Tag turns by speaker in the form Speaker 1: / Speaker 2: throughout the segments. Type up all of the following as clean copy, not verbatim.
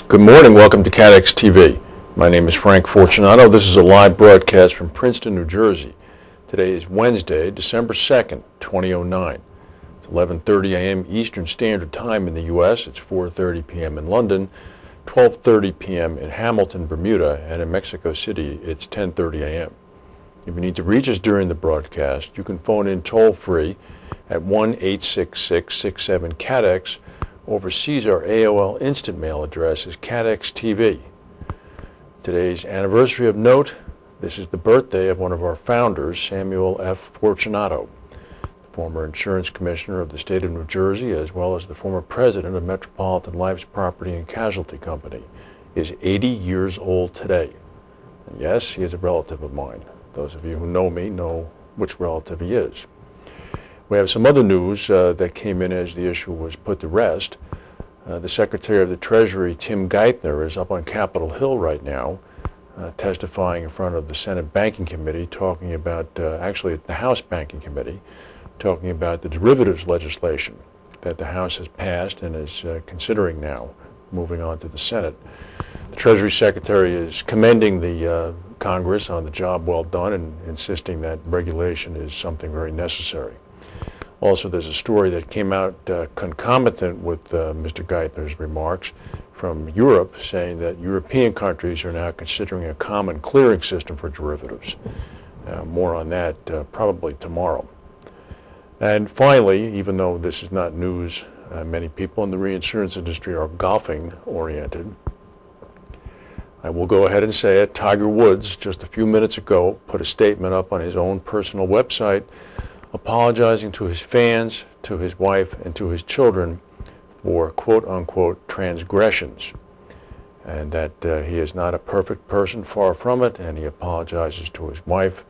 Speaker 1: Good morning, welcome to CATEX-TV. My name is Frank Fortunato. This is a live broadcast from Princeton, New Jersey. Today is Wednesday, December 2nd, 2009. It's 11:30 a.m. Eastern Standard Time in the U.S. It's 4:30 p.m. in London, 12:30 p.m. in Hamilton, Bermuda, and in Mexico City, it's 10:30 a.m. If you need to reach us during the broadcast, you can phone in toll-free at 1-866-67-CATEX. Overseas, our AOL instant mail address is CATEX-TV. Today's anniversary of note, this is the birthday of one of our founders, Samuel F. Fortunato, the former insurance commissioner of the state of New Jersey, as well as the former president of Metropolitan Life's Property and Casualty Company. He is 80 years old today. And yes, he is a relative of mine. Those of you who know me know which relative he is. We have some other news that came in as the issue was put to rest. The Secretary of the Treasury, Tim Geithner, is up on Capitol Hill right now, testifying in front of the Senate Banking Committee, talking about, actually the House Banking Committee, talking about the derivatives legislation that the House has passed and is considering now, moving on to the Senate. The Treasury Secretary is commending the Congress on the job well done and insisting that regulation is something very necessary. Also, there's a story that came out concomitant with Mr. Geithner's remarks from Europe, saying that European countries are now considering a common clearing system for derivatives. More on that probably tomorrow. And finally, even though this is not news, many people in the reinsurance industry are golfing oriented. I will go ahead and say it. Tiger Woods, just a few minutes ago, put a statement up on his own personal website apologizing to his fans, to his wife, and to his children for quote-unquote transgressions, and that he is not a perfect person, far from it, and he apologizes to his wife.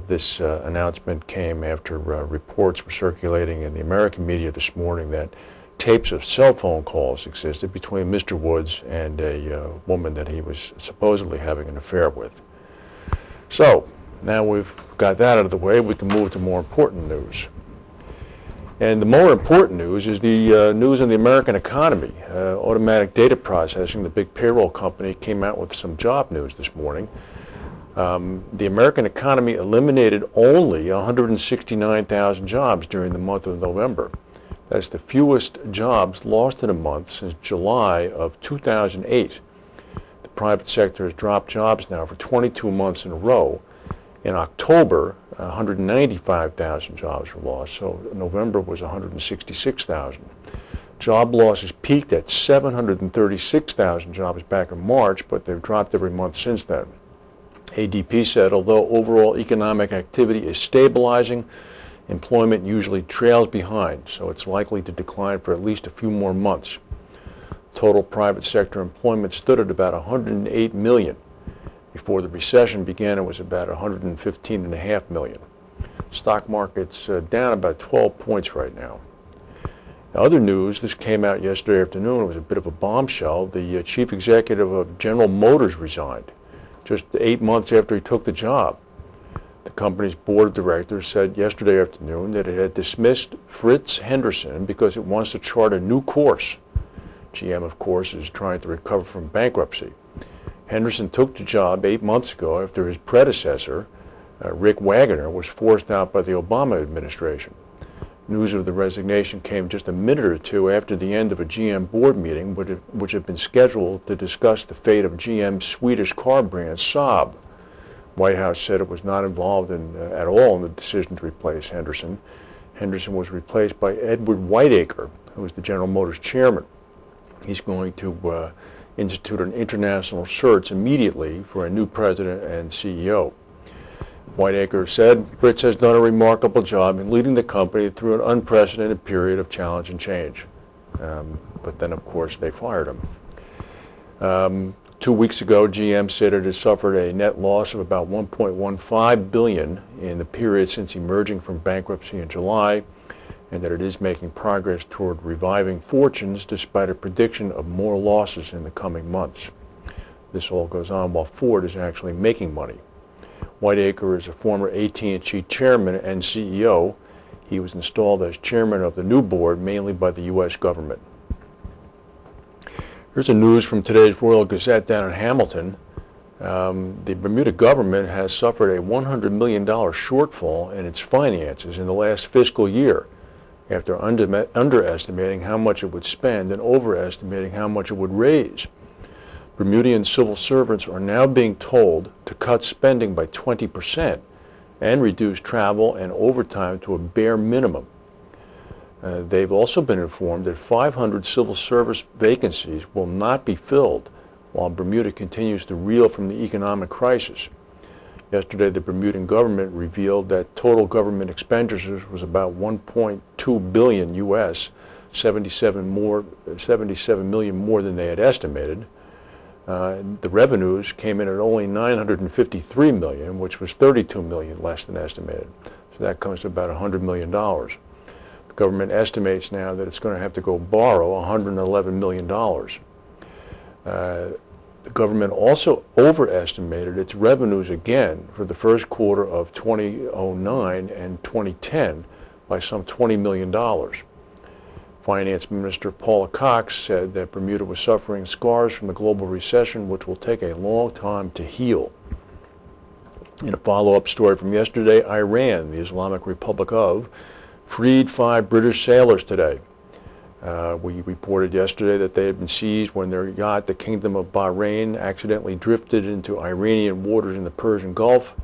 Speaker 1: This announcement came after reports were circulating in the American media this morning that tapes of cell phone calls existed between Mr. Woods and a woman that he was supposedly having an affair with. So, now we've got that out of the way, we can move to more important news. And the more important news is the news in the American economy. Automatic data processing, the big payroll company, came out with some job news this morning. The American economy eliminated only 169,000 jobs during the month of November. That's the fewest jobs lost in a month since July of 2008. The private sector has dropped jobs now for 22 months in a row. In October, 195,000 jobs were lost, so November was 166,000. Job losses peaked at 736,000 jobs back in March, but they've dropped every month since then. ADP said, although overall economic activity is stabilizing, employment usually trails behind, so it's likely to decline for at least a few more months. Total private sector employment stood at about 108 million. Before the recession began, it was about 115.5 million. Stock market's down about 12 points right now. Other news, this came out yesterday afternoon, it was a bit of a bombshell. The chief executive of General Motors resigned just 8 months after he took the job. The company's board of directors said yesterday afternoon that it had dismissed Fritz Henderson because it wants to chart a new course. GM, of course, is trying to recover from bankruptcy. Henderson took the job 8 months ago after his predecessor, Rick Wagoner, was forced out by the Obama administration. News of the resignation came just a minute or two after the end of a GM board meeting, which had been scheduled to discuss the fate of GM's Swedish car brand Saab. White House said it was not involved at all in the decision to replace Henderson. Henderson was replaced by Edward Whiteacre, who was the General Motors chairman. He's going to institute an international search immediately for a new president and CEO. Whiteacre said, Fritz has done a remarkable job in leading the company through an unprecedented period of challenge and change. But then, of course, they fired him. 2 weeks ago, GM said it has suffered a net loss of about $1.15 billion in the period since emerging from bankruptcy in July, and that it is making progress toward reviving fortunes despite a prediction of more losses in the coming months. This all goes on while Ford is actually making money. Whiteacre is a former AT&T chairman and CEO. He was installed as chairman of the new board mainly by the U.S. government. Here's the news from today's Royal Gazette down in Hamilton. The Bermuda government has suffered a $100 million shortfall in its finances in the last fiscal year after underestimating how much it would spend and overestimating how much it would raise. Bermudian civil servants are now being told to cut spending by 20% and reduce travel and overtime to a bare minimum. They've also been informed that 500 civil service vacancies will not be filled while Bermuda continues to reel from the economic crisis. Yesterday, the Bermudan government revealed that total government expenditures was about $1.2 billion US, 77 million more than they had estimated. The revenues came in at only $953 million, which was 32 million less than estimated. So that comes to about $100 million. The government estimates now that it's going to have to go borrow $111 million. The government also overestimated its revenues again for the first quarter of 2009 and 2010 by some $20 million. Finance Minister Paula Cox said that Bermuda was suffering scars from the global recession, which will take a long time to heal. In a follow-up story from yesterday, Iran, the Islamic Republic of, freed 5 British sailors today. We reported yesterday that they had been seized when their yacht, the Kingdom of Bahrain, accidentally drifted into Iranian waters in the Persian Gulf.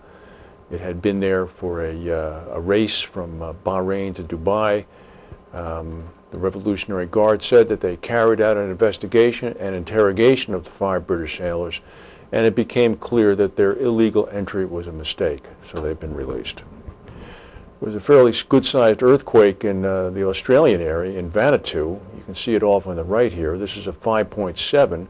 Speaker 1: It had been there for a race from Bahrain to Dubai. The Revolutionary Guard said that they carried out an investigation and interrogation of the 5 British sailors, and it became clear that their illegal entry was a mistake, so they've been released. There was a fairly good-sized earthquake in the Australian area in Vanuatu. You can see it off on the right here. This is a 5.7,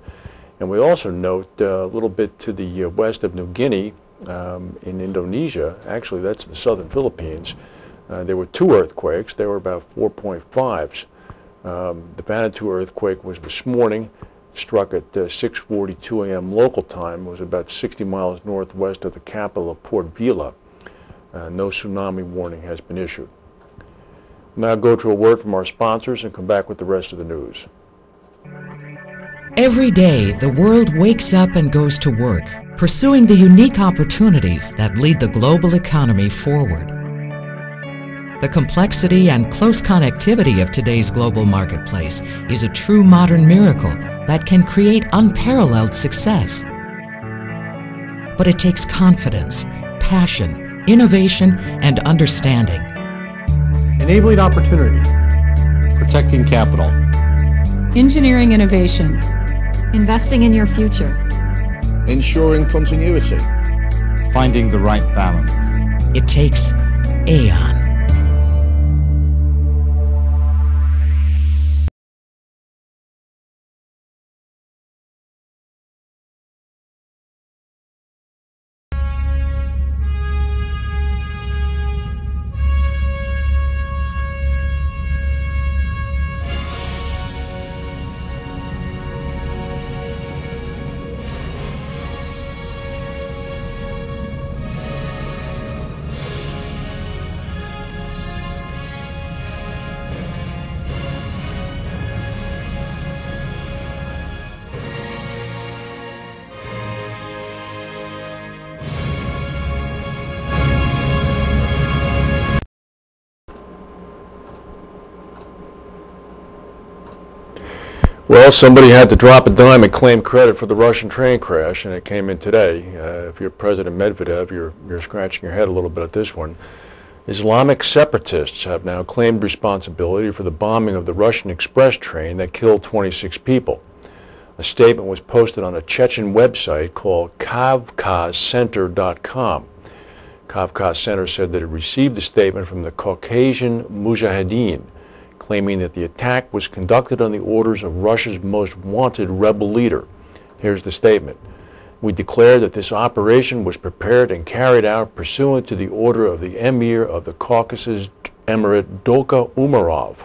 Speaker 1: and we also note a little bit to the west of New Guinea in Indonesia. Actually, that's the southern Philippines. There were 2 earthquakes. They were about 4.5s. The Vanuatu earthquake was this morning, struck at 6:42 a.m. local time. It was about 60 miles northwest of the capital of Port Vila. No tsunami warning has been issued. Now go to a word from our sponsors and come back with the rest of the news.
Speaker 2: Every day, the world wakes up and goes to work, pursuing the unique opportunities that lead the global economy forward. The complexity and close connectivity of today's global marketplace is a true modern miracle that can create unparalleled success. But it takes confidence, passion, innovation, and understanding.
Speaker 3: Enabling opportunity. Protecting capital.
Speaker 4: Engineering innovation. Investing in your future.
Speaker 5: Ensuring continuity.
Speaker 3: Finding the right balance.
Speaker 2: It takes Aon.
Speaker 1: Well, somebody had to drop a dime and claim credit for the Russian train crash, and it came in today. If you're President Medvedev, you're scratching your head a little bit at this one. Islamic separatists have now claimed responsibility for the bombing of the Russian express train that killed 26 people. A statement was posted on a Chechen website called CATEX-TV.com. Kavkaz Center said that it received the statement from the Caucasian Mujahideen, claiming that the attack was conducted on the orders of Russia's most wanted rebel leader. Here's the statement. We declare that this operation was prepared and carried out pursuant to the order of the Emir of the Caucasus Emirate Doka Umarov.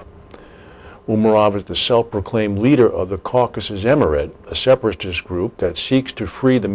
Speaker 1: Umarov is the self-proclaimed leader of the Caucasus Emirate, a separatist group that seeks to free the